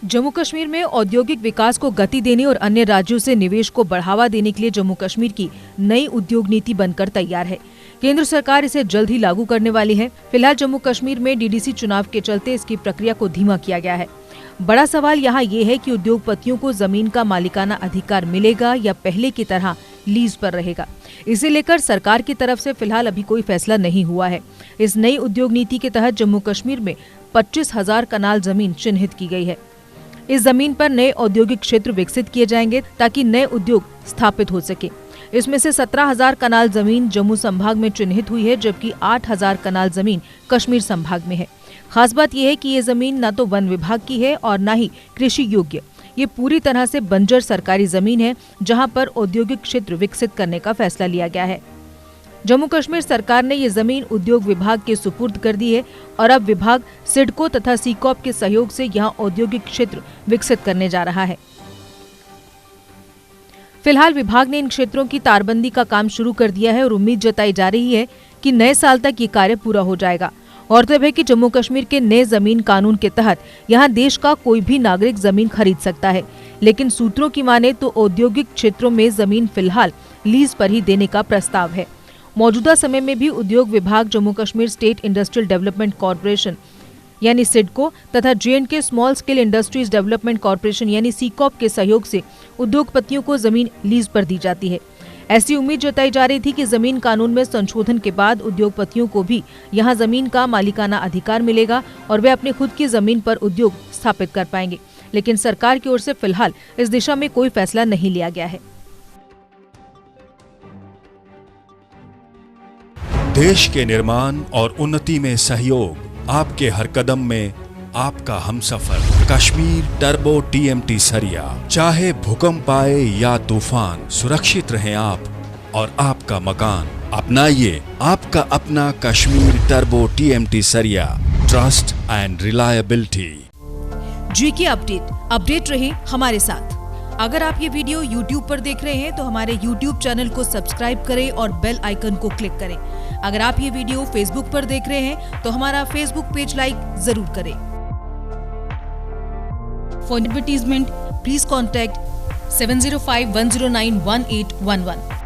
जम्मू कश्मीर में औद्योगिक विकास को गति देने और अन्य राज्यों से निवेश को बढ़ावा देने के लिए जम्मू कश्मीर की नई उद्योग नीति बनकर तैयार है। केंद्र सरकार इसे जल्द ही लागू करने वाली है। फिलहाल जम्मू कश्मीर में डीडीसी चुनाव के चलते इसकी प्रक्रिया को धीमा किया गया है। बड़ा सवाल यहाँ ये है कि उद्योगपतियों को जमीन का मालिकाना अधिकार मिलेगा या पहले की तरह लीज पर रहेगा। इसे लेकर सरकार की तरफ से फिलहाल अभी कोई फैसला नहीं हुआ है। इस नई उद्योग नीति के तहत जम्मू कश्मीर में 25,000 कनाल जमीन चिन्हित की गई है। इस जमीन पर नए औद्योगिक क्षेत्र विकसित किए जाएंगे ताकि नए उद्योग स्थापित हो सके। इसमें से 17,000 कनाल जमीन जम्मू संभाग में चिन्हित हुई है, जबकि 8,000 कनाल जमीन कश्मीर संभाग में है। खास बात यह है कि ये जमीन न तो वन विभाग की है और न ही कृषि योग्य। ये पूरी तरह से बंजर सरकारी जमीन है, जहां पर औद्योगिक क्षेत्र विकसित करने का फैसला लिया गया है। जम्मू कश्मीर सरकार ने ये जमीन उद्योग विभाग के सुपुर्द कर दी है और अब विभाग सिडको तथा सीकॉप के सहयोग से यहां औद्योगिक क्षेत्र विकसित करने जा रहा है। फिलहाल विभाग ने इन क्षेत्रों की तारबंदी का काम शुरू कर दिया है और उम्मीद जताई जा रही है कि नए साल तक ये कार्य पूरा हो जाएगा। गौरतलब है कि जम्मू कश्मीर के नए जमीन कानून के तहत यहाँ देश का कोई भी नागरिक जमीन खरीद सकता है, लेकिन सूत्रों की माने तो औद्योगिक क्षेत्रों में जमीन फिलहाल लीज पर ही देने का प्रस्ताव है। मौजूदा समय में भी उद्योग विभाग Jammu Kashmir state industrial development corporation यानी सिडको तथा J&K small scale industries development corporation यानी सीकॉप के सहयोग से उद्योगपतियों को जमीन लीज पर दी जाती है। ऐसी उम्मीद जताई जा रही थी कि जमीन कानून में संशोधन के बाद उद्योगपतियों को भी यहां जमीन का मालिकाना अधिकार मिलेगा और वे अपने खुद की जमीन पर उद्योग स्थापित कर पाएंगे, लेकिन सरकार की ओर से फिलहाल इस दिशा में कोई फैसला नहीं लिया गया है। देश के निर्माण और उन्नति में सहयोग, आपके हर कदम में आपका हमसफर। कश्मीर टर्बो TMT सरिया। चाहे भूकंप आए या तूफान, सुरक्षित रहें आप और आपका मकान। अपनाइए आपका अपना कश्मीर टर्बो TMT सरिया। Trust and reliability. GK update रहे हमारे साथ। अगर आप ये वीडियो YouTube पर देख रहे हैं तो हमारे YouTube चैनल को सब्सक्राइब करें और बेल आइकन को क्लिक करें। अगर आप ये वीडियो Facebook पर देख रहे हैं तो हमारा Facebook पेज लाइक जरूर करें। For advertisement please contact 705-109-1811।